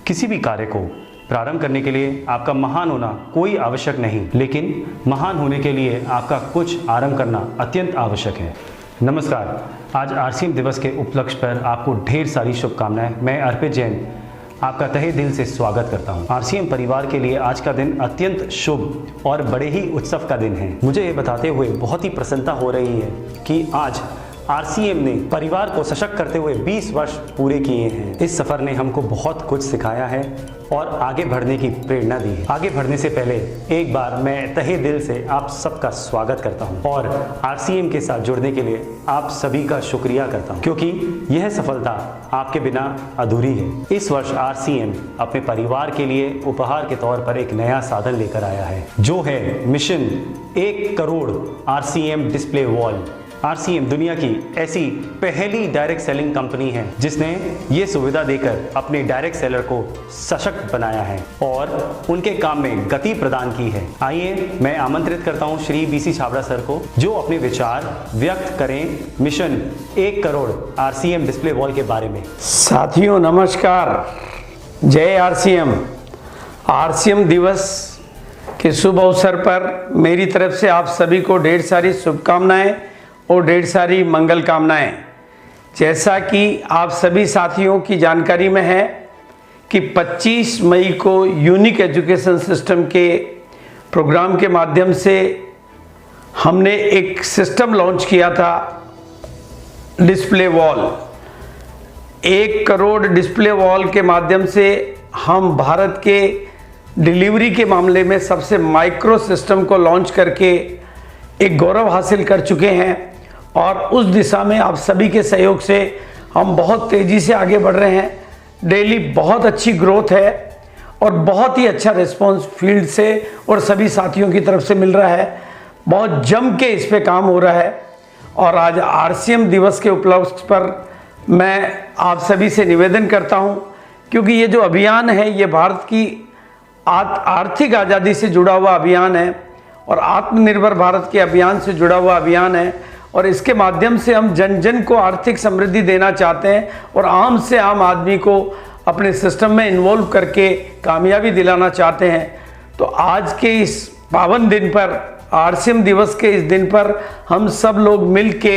किसी भी कार्य को प्रारंभ करने के लिए आपका महान होना कोई आवश्यक नहीं, लेकिन महान होने के लिए आपका कुछ आरंभ करना अत्यंत आवश्यक है। नमस्कार, आज आरसीएम दिवस के उपलक्ष्य पर आपको ढेर सारी शुभकामनाएं। मैं अर्पित जैन आपका तहे दिल से स्वागत करता हूं। आरसीएम परिवार के लिए आज का दिन अत्यंत शुभ और बड़े ही उत्सव का दिन है। मुझे ये बताते हुए बहुत ही प्रसन्नता हो रही है कि आज आरसीएम ने परिवार को सशक्त करते हुए 20 वर्ष पूरे किए हैं। इस सफ़र ने हमको बहुत कुछ सिखाया है और आगे बढ़ने की प्रेरणा दी है। आगे बढ़ने से पहले एक बार मैं तहे दिल से आप सबका स्वागत करता हूं और आरसीएम के साथ जुड़ने के लिए आप सभी का शुक्रिया करता हूं, क्योंकि यह सफलता आपके बिना अधूरी है। इस वर्ष आरसीएम अपने परिवार के लिए उपहार के तौर पर एक नया साधन लेकर आया है, जो है mission 1 crore RCM display wall. RCM दुनिया की ऐसी पहली डायरेक्ट सेलिंग कंपनी है जिसने ये सुविधा देकर अपने डायरेक्ट सेलर को सशक्त बनाया है और उनके काम में गति प्रदान की है। आइए मैं आमंत्रित करता हूं श्री बीसी छाबड़ा सर को, जो अपने विचार व्यक्त करें mission 1 crore RCM display wall के बारे में। साथियों नमस्कार, जय आरसीएम। आरसीएम दिवस के शुभ अवसर पर मेरी तरफ से आप सभी को ढेर सारी शुभकामनाएं और ढेर सारी मंगल कामनाएं। जैसा कि आप सभी साथियों की जानकारी में है कि 25 मई को यूनिक एजुकेशन सिस्टम के प्रोग्राम के माध्यम से हमने एक सिस्टम लॉन्च किया था, display wall. 1 crore display wall के माध्यम से हम भारत के डिलीवरी के मामले में सबसे माइक्रो सिस्टम को लॉन्च करके एक गौरव हासिल कर चुके हैं और उस दिशा में आप सभी के सहयोग से हम बहुत तेज़ी से आगे बढ़ रहे हैं। डेली बहुत अच्छी ग्रोथ है और बहुत ही अच्छा रिस्पांस फील्ड से और सभी साथियों की तरफ से मिल रहा है। बहुत जम के इस पे काम हो रहा है और आज आरसीएम दिवस के उपलक्ष्य पर मैं आप सभी से निवेदन करता हूं, क्योंकि ये जो अभियान है ये भारत की आर्थिक आज़ादी से जुड़ा हुआ अभियान है और आत्मनिर्भर भारत के अभियान से जुड़ा हुआ अभियान है और इसके माध्यम से हम जन जन को आर्थिक समृद्धि देना चाहते हैं और आम से आम आदमी को अपने सिस्टम में इन्वॉल्व करके कामयाबी दिलाना चाहते हैं। तो आज के इस पावन दिन पर, आरसीएम दिवस के इस दिन पर हम सब लोग मिल के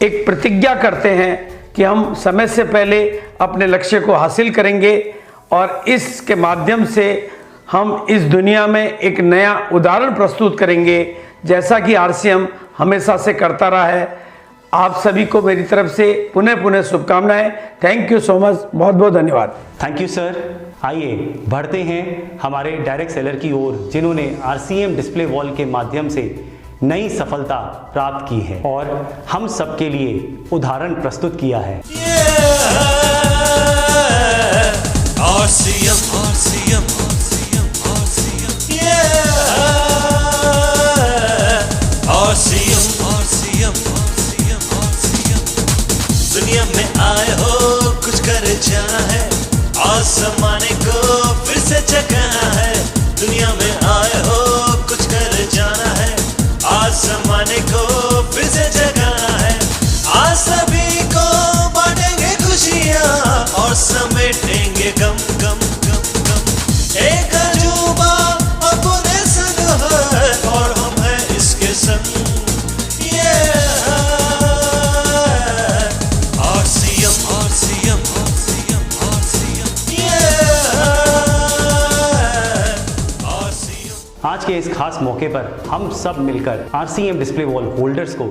एक प्रतिज्ञा करते हैं कि हम समय से पहले अपने लक्ष्य को हासिल करेंगे और इसके माध्यम से हम इस दुनिया में एक नया उदाहरण प्रस्तुत करेंगे, जैसा कि आरसीएम हमेशा से करता रहा है। आप सभी को मेरी तरफ से पुनः पुनः शुभकामनाएं। थैंक यू सो मच, बहुत बहुत धन्यवाद। Thank you sir. आइए बढ़ते हैं हमारे डायरेक्ट सेलर की ओर, जिन्होंने आरसीएम डिस्प्ले वॉल के माध्यम से नई सफलता प्राप्त की है और हम सबके लिए उदाहरण प्रस्तुत किया है। दुनिया में आए हो कुछ कर जाना है, आसमाने को फिर से जगाना है। दुनिया में आए हो कुछ कर जाना है, आसमाने को फिर से जगाना है। आज सभी को बांटेंगे खुशियाँ और समेटेंगे गम गम गम गम। एक अजूबा अपने संग है और हम हैं इसके संग। आज के इस खास मौके पर हम सब मिलकर आरसीएम डिस्प्ले वॉल होल्डर्स को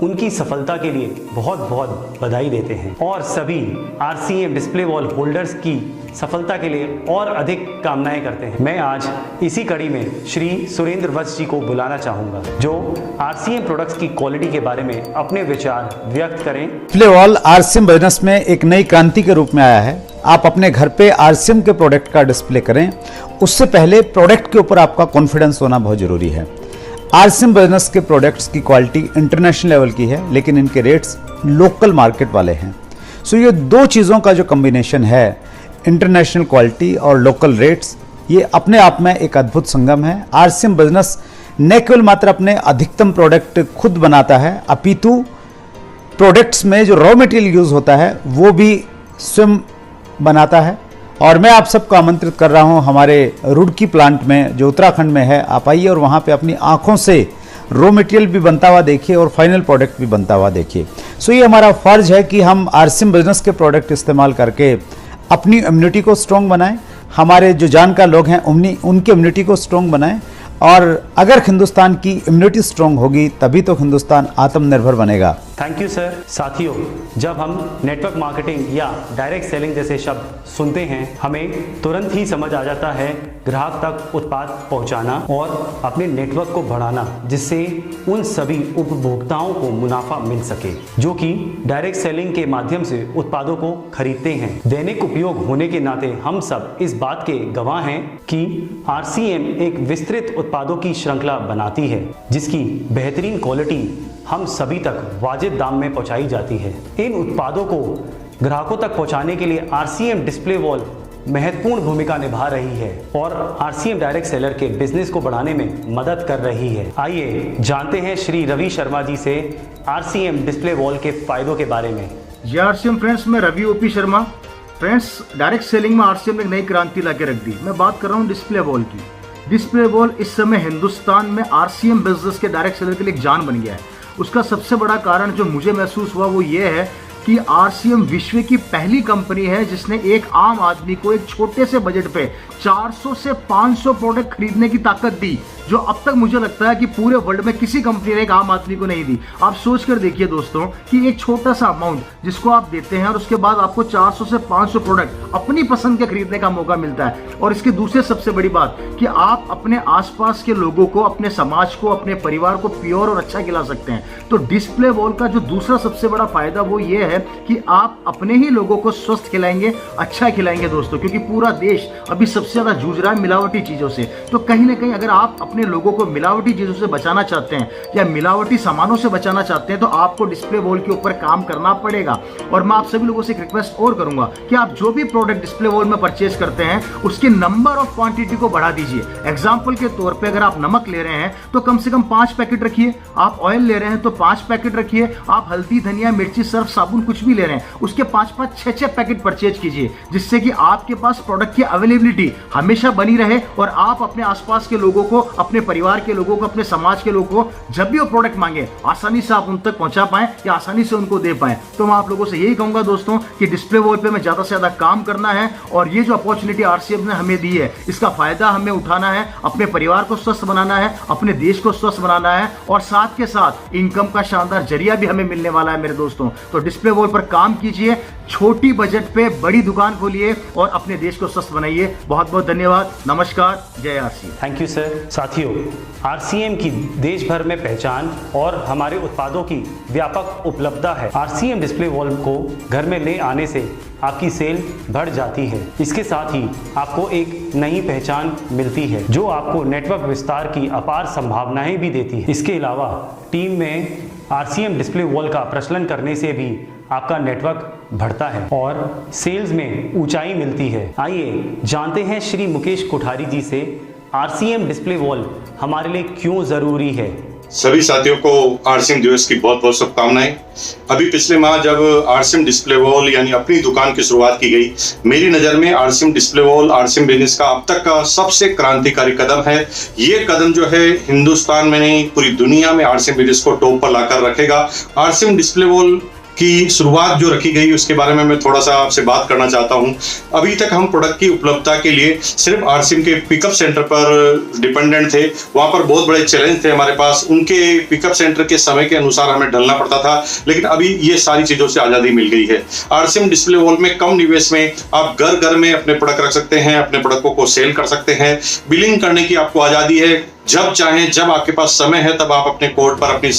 उनकी सफलता के लिए बहुत बहुत बधाई देते हैं और सभी आरसीएम डिस्प्ले वॉल होल्डर्स की सफलता के लिए और अधिक कामनाएं करते हैं। मैं आज इसी कड़ी में श्री सुरेंद्र वत्स जी को बुलाना चाहूंगा, जो आरसीएम प्रोडक्ट्स की क्वालिटी के बारे में अपने विचार व्यक्त करें। डिस्प्ले वॉल आरसीएम बिजनेस में एक नई क्रांति के रूप में आया है। आप अपने घर पे आरसीएम के प्रोडक्ट का डिस्प्ले करें, उससे पहले प्रोडक्ट के ऊपर आपका कॉन्फिडेंस होना बहुत जरूरी है। आरसीएम बिजनेस के प्रोडक्ट्स की क्वालिटी इंटरनेशनल लेवल की है, लेकिन इनके रेट्स लोकल मार्केट वाले हैं। सो ये दो चीज़ों का जो कॉम्बिनेशन है, इंटरनेशनल क्वालिटी और लोकल रेट्स, ये अपने आप में एक अद्भुत संगम है। आरसीएम बिजनेस न केवल मात्र अपने अधिकतम प्रोडक्ट खुद बनाता है, अपितु प्रोडक्ट्स में जो रॉ मटेरियल यूज़ होता है वो भी स्वयं बनाता है। और मैं आप सबको आमंत्रित कर रहा हूं हमारे रुड़की प्लांट में जो उत्तराखंड में है, आप आइए और वहां पे अपनी आंखों से रॉ मटेरियल भी बनता हुआ देखिए और फाइनल प्रोडक्ट भी बनता हुआ देखिए। सो ये हमारा फ़र्ज है कि हम आरसीएम बिजनेस के प्रोडक्ट इस्तेमाल करके अपनी इम्यूनिटी को स्ट्रॉन्ग बनाएं, हमारे जो जानकार लोग हैं उनकी इम्यूनिटी को स्ट्रॉन्ग बनाएं। और अगर हिंदुस्तान की इम्यूनिटी स्ट्रॉन्ग होगी तभी तो हिंदुस्तान आत्मनिर्भर बनेगा। Thank you sir. साथियों, जब हम नेटवर्क मार्केटिंग या डायरेक्ट सेलिंग जैसे शब्द सुनते हैं हमें तुरंत ही समझ आ जाता है ग्राहक तक उत्पाद पहुंचाना और अपने नेटवर्क को बढ़ाना, जिससे उन सभी उपभोक्ताओं को मुनाफा मिल सके जो कि डायरेक्ट सेलिंग के माध्यम से उत्पादों को खरीदते हैं। दैनिक उपयोग होने के नाते हम सब इस बात के गवाह हैं कि आरसीएम एक विस्तृत उत्पादों की श्रृंखला बनाती है जिसकी बेहतरीन क्वालिटी हम सभी तक वाजिब दाम में पहुंचाई जाती है। इन उत्पादों को ग्राहकों तक पहुंचाने के लिए आरसीएम डिस्प्ले वॉल महत्वपूर्ण भूमिका निभा रही है और आरसीएम डायरेक्ट सेलर के बिजनेस को बढ़ाने में मदद कर रही है। आइए जानते हैं श्री रवि शर्मा जी से आरसीएम डिस्प्ले वॉल के फायदों के बारे में। जय आरसीएम फ्रेंड्स, मैं Ravi OP Sharma. Friends, direct selling में आरसीएम ने एक नई क्रांति लाके रख दी। मैं बात कर रहा हूँ डिस्प्ले वॉल की। डिस्प्ले वॉल इस समय हिंदुस्तान में आरसीएम बिजनेस के डायरेक्ट सेलर के लिए एक जान बन गया है। उसका सबसे बड़ा कारण जो मुझे महसूस हुआ वो ये है कि आरसीएम विश्व की पहली कंपनी है जिसने एक आम आदमी को एक छोटे से बजट पे 400 से 500 प्रोडक्ट खरीदने की ताकत दी, जो अब तक मुझे लगता है कि पूरे वर्ल्ड में किसी कंपनी ने एक आम आदमी को नहीं दी। आप सोच कर देखिए दोस्तों कि एक छोटा सा अमाउंट जिसको आप देते हैं और उसके बाद आपको 400 से 500 प्रोडक्ट अपनी पसंद के खरीदने का मौका मिलता है। और इसकी दूसरी सबसे बड़ी बात कि आप अपने आसपास के लोगों को, अपने समाज को, अपने परिवार को प्योर और अच्छा खिला सकते हैं। तो डिस्प्ले वॉल का जो दूसरा सबसे बड़ा फायदा वो ये है कि आप अपने ही लोगों को स्वस्थ खिलाएंगे, अच्छा खिलाएंगे दोस्तों, क्योंकि पूरा देश अभी सबसे ज्यादा जूझ रहा है मिलावटी चीजों से। तो कहीं ना कहीं अगर आप अपने लोगों को मिलावटी चीजों से बचाना चाहते हैं या मिलावटी सामानों से बचाना चाहते हैं तो आपको डिस्प्ले वॉल के ऊपर काम करना पड़ेगा। और मैं आप सभी लोगों से एक रिक्वेस्ट और करूंगा कि आप जो भी प्रोडक्ट डिस्प्ले वॉल में परचेज करते हैं उसके नंबर ऑफ क्वांटिटी को बढ़ा दीजिए। एग्जाम्पल के तौर पर अगर आप नमक ले रहे हैं तो कम से कम 5 पैकेट रखिए, आप ऑयल ले रहे हैं तो 5 पैकेट रखिए, आप हल्दी, धनिया, मिर्ची, सर्फ, साबुन कुछ भी ले रहे हैं उसके 5-5, 6-6 पैकेट परचेज कीजिए, जिससे कि आपके पास प्रोडक्ट की अवेलेबिलिटी हमेशा बनी रहे और आप अपने आसपास के लोगों को, अपने परिवार के लोगों को, अपने समाज के लोगों को जब भी वो प्रोडक्ट मांगे आसानी से आप उन तक पहुंचा पाएं या आसानी से उनको दे पाएं। तो मैं आप लोगों से यही कहूंगा दोस्तों कि डिस्प्ले वॉल पे में ज्यादा से ज्यादा काम करना है और ये जो अपॉर्चुनिटी आरसीएम ने हमें दी है इसका फायदा हमें उठाना है, अपने परिवार को स्वस्थ बनाना है, अपने देश को स्वस्थ बनाना है और साथ के साथ इनकम का शानदार जरिया भी हमें मिलने वाला है मेरे दोस्तों। तो डिस्प्ले वॉल पर काम कीजिए, छोटी बजट पे बड़ी दुकान खोलिए और अपने देश को स्वस्थ बनाइए। बहुत बहुत धन्यवाद, नमस्कार, जय आरसीएम। Thank you sir. साथियों, आरसीएम की देश भर में पहचान और हमारे उत्पादों की व्यापक उपलब्धता है। आरसीएम डिस्प्ले वॉल को घर में ले आने से आपकी सेल बढ़ जाती है। इसके साथ ही आपको एक नई पहचान मिलती है जो आपको नेटवर्क विस्तार की अपार संभावनाएं भी देती है। इसके अलावा टीम में आरसीएम डिस्प्ले वॉल का प्रचलन करने से भी आपका नेटवर्क बढ़ता है और सेल्स में ऊंचाई मिलती है। आइए जानते हैं श्री मुकेश कोठारी जी से आरसीएम डिस्प्ले वॉल हमारे लिए क्यों जरूरी है। सभी साथियों को आरसीएम दिवस की बहुत बहुत शुभकामनाएं। अभी पिछले माह जब आरसीएम डिस्प्ले वॉल यानी अपनी दुकान की शुरुआत की गई, मेरी नज़र में RCM display wall RCM business का अब तक का सबसे क्रांतिकारी कदम है। ये कदम जो है हिंदुस्तान में नहीं पूरी दुनिया में आरसीएम बिजनेस को टॉप पर लाकर रखेगा। आरसीएम डिस्प्ले वॉल की शुरुआत जो रखी गई उसके बारे में मैं थोड़ा सा आपसे बात करना चाहता हूं। अभी तक हम प्रोडक्ट की उपलब्धता के लिए सिर्फ आरसीएम के पिकअप सेंटर पर डिपेंडेंट थे। वहां पर बहुत बड़े चैलेंज थे हमारे पास, उनके पिकअप सेंटर के समय के अनुसार हमें ढलना पड़ता था, लेकिन अभी ये सारी चीज़ों से आज़ादी मिल गई है। आरसीएम डिस्प्ले वॉल में कम निवेश में आप घर घर में अपने प्रोडक्ट रख सकते हैं, अपने प्रोडक्टों को सेल कर सकते हैं। बिलिंग करने की आपको आज़ादी है, जब चाहें, जब आपके पास समय है तब आप अपने कोड पर अपनी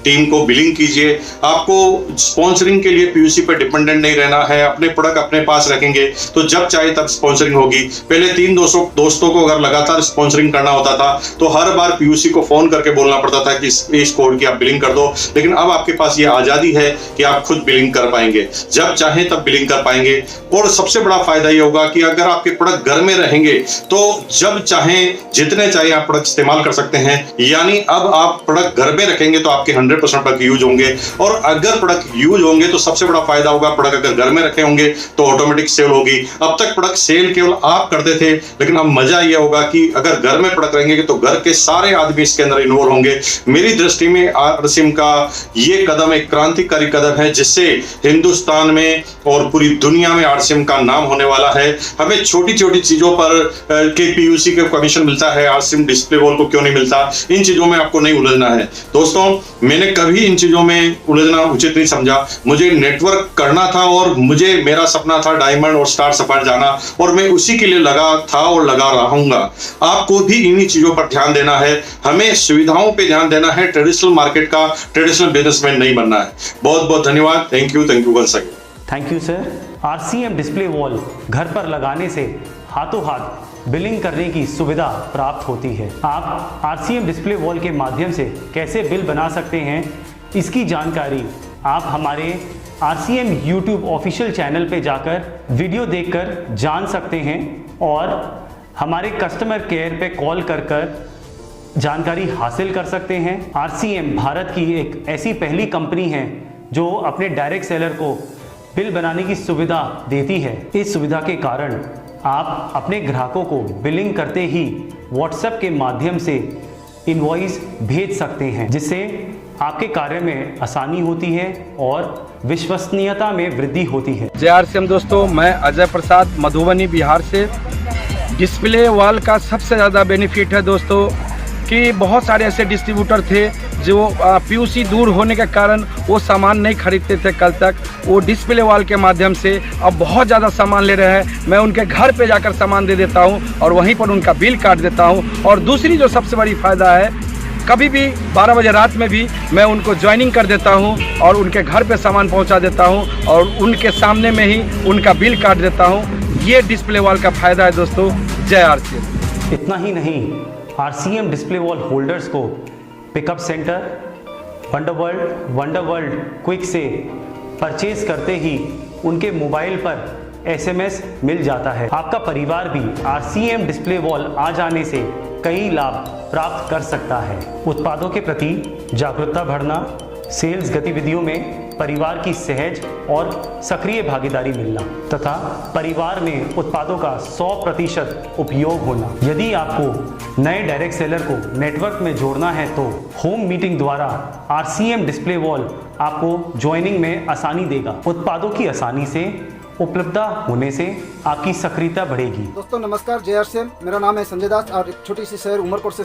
टीम को बिलिंग कीजिए। आपको स्पॉन्सरिंग के लिए पीयूसी पर डिपेंडेंट नहीं रहना है, अपने प्रोडक्ट अपने पास रखेंगे तो जब चाहे तब स्पॉन्सरिंग होगी। पहले 3 दोस्तों को अगर लगातार स्पॉन्सरिंग करना होता था तो हर बार पीयूसी को फोन करके बोलना पड़ता था कि इस कोड की आप बिलिंग कर दो, लेकिन अब आपके पास ये आज़ादी है कि आप खुद बिलिंग कर पाएंगे, जब चाहें तब बिलिंग कर पाएंगे। और सबसे बड़ा फायदा ये होगा कि अगर आपके प्रोडक्ट घर में रहेंगे तो जब चाहें जितने चाहे आप प्रोडक्ट इस्तेमाल कर सकते हैं। यानी अब आप प्रोडक्ट घर में रखेंगे तो आपके 100% प्रोडक्ट यूज होंगे, और अगर प्रोडक्ट यूज होंगे तो सबसे बड़ा फायदा होगा, प्रोडक्ट अगर घर में रखे होंगे तो ऑटोमेटिक सेल होगी। अब तक प्रोडक्ट सेल केवल आप करते थे, लेकिन अब मजा यह होगा कि अगर घर में प्रोडक्ट रहेंगे तो घर के सारे आदमी इसके अंदर इन्वॉल्व होंगे। मेरी दृष्टि में आरसीएम का ये कदम एक क्रांतिकारी कदम है, जिससे हिंदुस्तान में और पूरी दुनिया में आरसीएम का नाम होने वाला है। हमें छोटी छोटी चीजों पर के पीयूसी का कमीशन मिलता है, आरसीएम डिस्प्ले वॉल को क्यों नहीं मिलता? इन चीजों में आपको नहीं उलझना है दोस्तों। मैंने कभी इन चीजों में उलझना उचित नहीं समझा। मुझे नेटवर्क करना था और मुझे मेरा सपना था डायमंड और स्टार सफायर जाना, और मैं उसी के लिए लगा था और लगा रहूंगा। आपको भी इन्हीं चीजों पर ध्यान देना है, हमें सुविधाओं पे ध्यान देना है, ट्रेडिशनल मार्केट का ट्रेडिशनल बिजनेसमैन नहीं बनना है। बहुत बहुत धन्यवाद। Thank you once again. Thank you sir. RCM display wall घर पर लगाने से हाथों हाथ बिलिंग करने की सुविधा प्राप्त होती है। आप आरसीएम डिस्प्ले वॉल के माध्यम से कैसे बिल बना सकते हैं, इसकी जानकारी आप हमारे आरसीएम यूट्यूब ऑफिशियल चैनल पे जाकर वीडियो देखकर जान सकते हैं, और हमारे कस्टमर केयर पे कॉल कर जानकारी हासिल कर सकते हैं। आरसीएम भारत की एक ऐसी पहली कंपनी है जो अपने डायरेक्ट सेलर को बिल बनाने की सुविधा देती है। इस सुविधा के कारण आप अपने ग्राहकों को बिलिंग करते ही व्हाट्सएप के माध्यम से इनवॉइस भेज सकते हैं, जिससे आपके कार्य में आसानी होती है और विश्वसनीयता में वृद्धि होती है। जय आरसीएम दोस्तों, मैं अजय प्रसाद मधुबनी बिहार से। डिस्प्ले वॉल का सबसे ज़्यादा बेनिफिट है दोस्तों कि बहुत सारे ऐसे डिस्ट्रीब्यूटर थे जो पीयूसी दूर होने के कारण वो सामान नहीं खरीदते थे कल तक। वो डिस्प्ले वॉल के माध्यम से अब बहुत ज़्यादा सामान ले रहे हैं। मैं उनके घर पे जाकर सामान दे देता हूँ और वहीं पर उनका बिल काट देता हूँ। और दूसरी जो सबसे बड़ी फ़ायदा है, कभी भी 12 बजे रात में भी मैं उनको ज्वाइनिंग कर देता हूँ और उनके घर पे सामान पहुँचा देता हूँ और उनके सामने में ही उनका बिल काट देता हूँ। ये डिस्प्ले वॉल का फ़ायदा है दोस्तों। जय आरसीएम। इतना ही नहीं, आरसीएम डिस्प्ले वॉल होल्डर्स को pickup centre, wonder world quick से परचेज करते ही उनके मोबाइल पर एसएमएस मिल जाता है। आपका परिवार भी आरसीएम डिस्प्ले वॉल आ जाने से कई लाभ प्राप्त कर सकता है। उत्पादों के प्रति जागरूकता बढ़ना, सेल्स गतिविधियों में परिवार की सहज और सक्रिय भागीदारी मिलना तथा परिवार में उत्पादों का 100% उपयोग होना। यदि आपको नए डायरेक्ट सेलर को नेटवर्क में जोड़ना है तो होम मीटिंग द्वारा आरसीएम डिस्प्ले वॉल आपको ज्वाइनिंग में आसानी देगा। उत्पादों की आसानी से उपलब्धता होने से आपकी सक्रियता बढ़ेगी। दोस्तों नमस्कार, जय आरसीएम। मेरा नाम है संजय दास और एक छोटी सी शहर उमरकोट से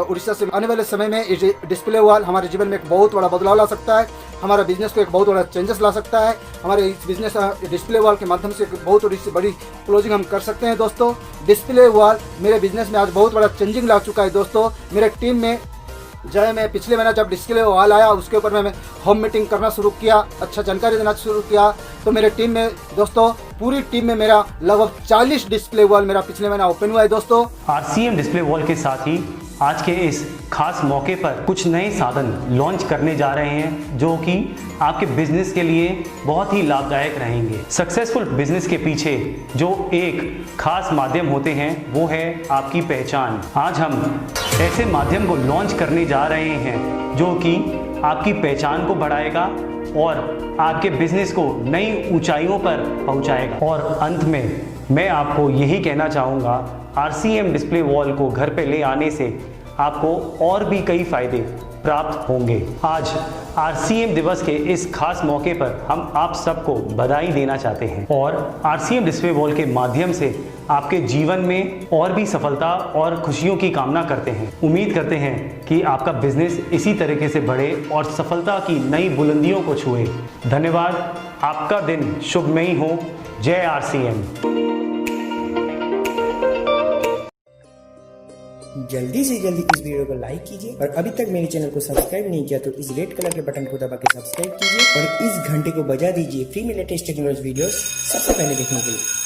उड़ीसा से। आने वाले समय में ये डिस्प्ले वॉल हमारे जीवन में एक बहुत बड़ा बदलाव ला सकता है, हमारा बिजनेस को एक बहुत बड़ा चेंजेस ला सकता है। हमारे इस बिजनेस डिस्प्ले वॉल के माध्यम से बहुत बड़ी क्लोजिंग हम कर सकते हैं। दोस्तों डिस्प्ले वॉल मेरे बिजनेस में आज बहुत बड़ा चेंजिंग ला चुका है। दोस्तों मेरे टीम में मैं पिछले महीना जब डिस्प्ले वॉल आया उसके ऊपर मैं होम मीटिंग करना शुरू किया, अच्छा जानकारी देना शुरू किया, तो मेरे टीम में दोस्तों पूरी टीम में मेरा लगभग 40 डिस्प्ले वॉल मेरा पिछले महीना ओपन हुआ है। दोस्तों आरसीएम डिस्प्ले वॉल के साथ ही आज के इस खास मौके पर कुछ नए साधन लॉन्च करने जा रहे हैं जो कि आपके बिजनेस के लिए बहुत ही लाभदायक रहेंगे। सक्सेसफुल बिजनेस के पीछे जो एक खास माध्यम होते हैं वो है आपकी पहचान। आज हम ऐसे माध्यम को लॉन्च करने जा रहे हैं जो कि आपकी पहचान को बढ़ाएगा और आपके बिजनेस को नई ऊंचाइयों पर पहुंचाएगा। और अंत में मैं आपको यही कहना चाहूँगा, आरसीएम डिस्प्ले वॉल को घर पे ले आने से आपको और भी कई फायदे प्राप्त होंगे। आज आरसीएम दिवस के इस खास मौके पर हम आप सबको बधाई देना चाहते हैं और आरसीएम डिस्प्ले वॉल के माध्यम से आपके जीवन में और भी सफलता और खुशियों की कामना करते हैं। उम्मीद करते हैं कि आपका बिजनेस इसी तरीके से बढ़े और सफलता की नई बुलंदियों को छुए। धन्यवाद। आपका दिन शुभमयी हो। जय आरसीएम। जल्दी से जल्दी इस वीडियो को लाइक कीजिए और अभी तक मेरे चैनल को सब्सक्राइब नहीं किया तो इस रेड कलर के बटन को दबा के सब्सक्राइब कीजिए और इस घंटे को बजा दीजिए फ्री में लेटेस्ट टेक्नोलॉजी वीडियोस सबसे पहले देखने के लिए।